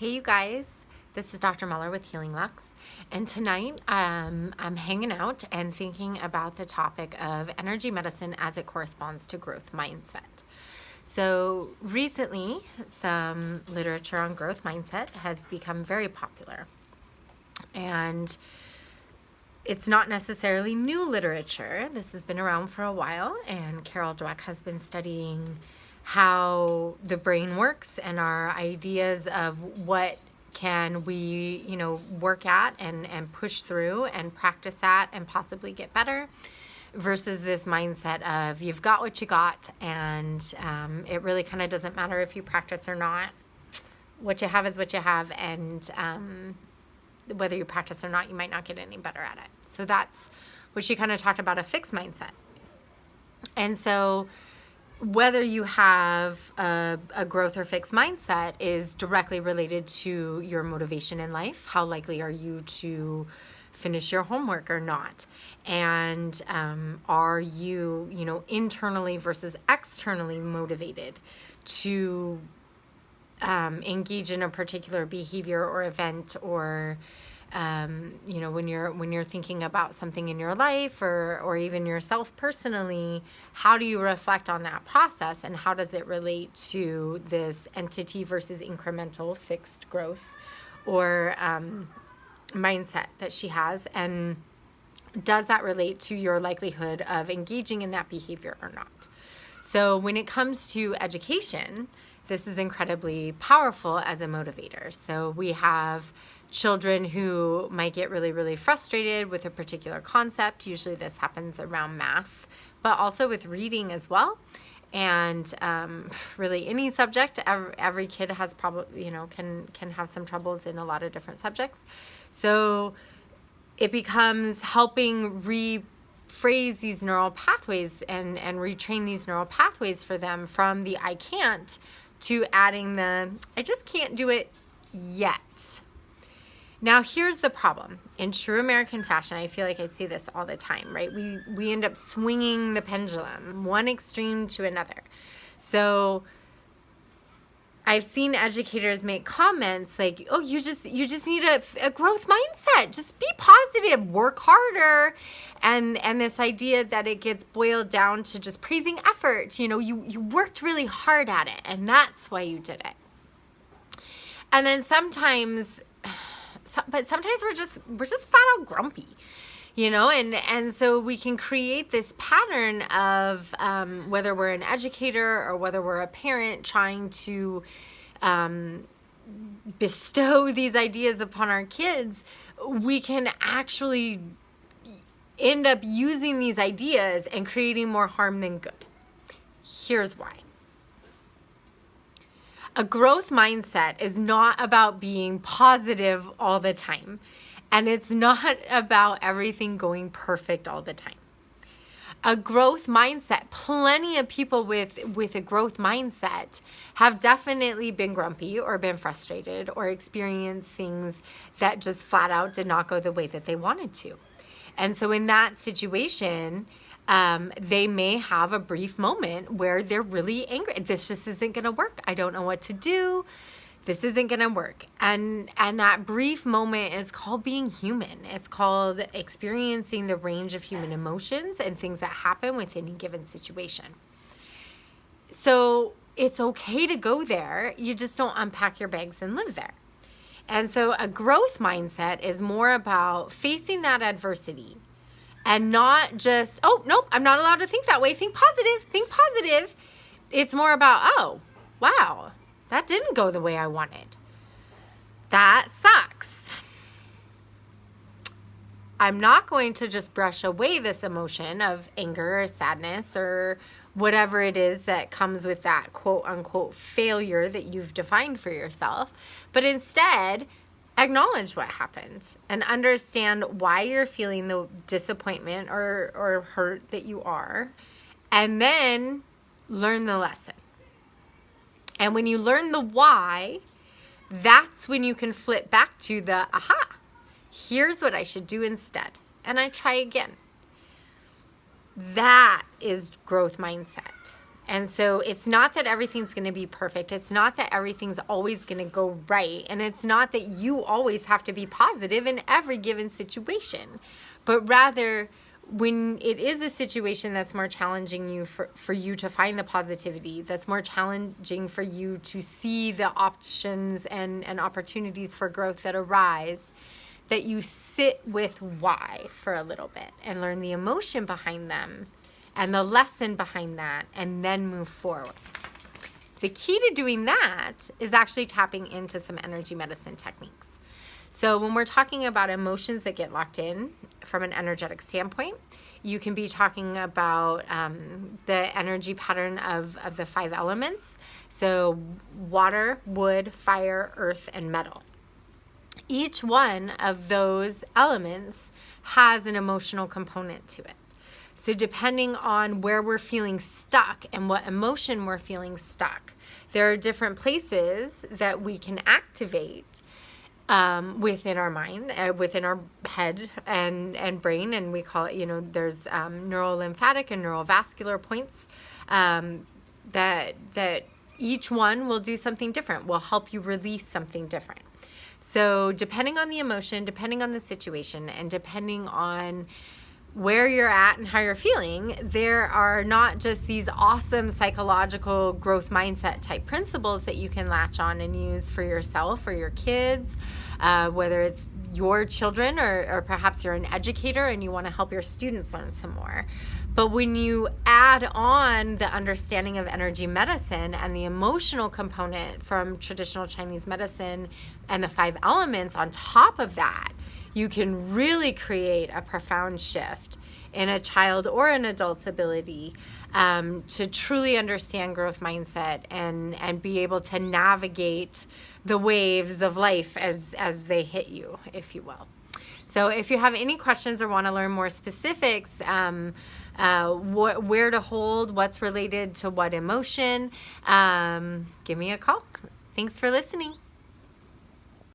Hey you guys, this is Dr. Muller with Healing Lux, and tonight I'm hanging out and thinking about the topic of energy medicine as it corresponds to growth mindset. So recently, some literature on growth mindset has become very popular, and it's not necessarily new literature. This has been around for a while, and Carol Dweck has been studying how the brain works and our ideas of what can we, work at and push through and practice at and possibly get better versus this mindset of you've got what you got, and it really kind of doesn't matter if you practice or not. What you have is what you have, and whether you practice or not, you might not get any better at it. So that's what she kind of talked about, a fixed mindset. And so whether you have a growth or fixed mindset is directly related to your motivation in life. How likely are you to finish your homework or not? And are you, internally versus externally motivated to engage in a particular behavior or event, or when you're thinking about something in your life or even yourself personally, how do you reflect on that process, and how does it relate to this entity versus incremental fixed growth or mindset that she has, and does that relate to your likelihood of engaging in that behavior or not? So when it comes to education, this is incredibly powerful as a motivator. So we have children who might get really, really frustrated with a particular concept. Usually this happens around math, but also with reading as well. And really any subject, every kid has probably, can have some troubles in a lot of different subjects. So it becomes helping rephrase these neural pathways and retrain these neural pathways for them from the I can't to adding the I just can't do it yet. Now, here's the problem. In true American fashion, I feel like I see this all the time, right? We end up swinging the pendulum one extreme to another. So I've seen educators make comments like, "Oh, you just need a growth mindset. Just be positive, work harder," and this idea that it gets boiled down to just praising effort. You worked really hard at it, and that's why you did it. And then sometimes we're just flat out grumpy, and so we can create this pattern of whether we're an educator or whether we're a parent trying to bestow these ideas upon our kids. We can actually end up using these ideas and creating more harm than good. Here's why. A growth mindset is not about being positive all the time, and it's not about everything going perfect all the time. A growth mindset, plenty of people with a growth mindset have definitely been grumpy or been frustrated or experienced things that just flat out did not go the way that they wanted to. And so in that situation, they may have a brief moment where they're really angry. This just isn't going to work. I don't know what to do. This isn't going to work. And that brief moment is called being human. It's called experiencing the range of human emotions and things that happen with any given situation. So it's okay to go there. You just don't unpack your bags and live there. And so a growth mindset is more about facing that adversity and not just, "Oh, nope, I'm not allowed to think that way. Think positive, think positive." It's more about, "Oh, wow, that didn't go the way I wanted. That sucks. I'm not going to just brush away this emotion of anger or sadness or whatever it is that comes with that quote unquote failure that you've defined for yourself, but instead acknowledge what happened and understand why you're feeling the disappointment or hurt that you are, and then learn the lesson. And when you learn the why, that's when you can flip back to the aha. Here's what I should do instead. And I try again. That is growth mindset. And so it's not that everything's going to be perfect. It's not that everything's always going to go right. And it's not that you always have to be positive in every given situation. But rather, when it is a situation that's more challenging for you to find the positivity, that's more challenging for you to see the options and opportunities for growth that arise, that you sit with why for a little bit and learn the emotion behind them and the lesson behind that, and then move forward. The key to doing that is actually tapping into some energy medicine techniques. So when we're talking about emotions that get locked in from an energetic standpoint, you can be talking about the energy pattern of the 5 elements. So water, wood, fire, earth, and metal. Each one of those elements has an emotional component to it. So depending on where we're feeling stuck and what emotion we're feeling stuck, there are different places that we can activate within our mind, within our head and brain. And we call it, there's neurolymphatic and neurovascular points that each one will do something different, will help you release something different. So depending on the emotion, depending on the situation, and depending on where you're at and how you're feeling, there are not just these awesome psychological growth mindset type principles that you can latch on and use for yourself or your kids, whether it's your children or perhaps you're an educator and you want to help your students learn some more. But when you add on the understanding of energy medicine and the emotional component from traditional Chinese medicine and the 5 elements on top of that, you can really create a profound shift in a child or an adult's ability to truly understand growth mindset and be able to navigate the waves of life as they hit you, if you will. So if you have any questions or want to learn more specifics, where to hold, what's related to what emotion, give me a call. Thanks for listening.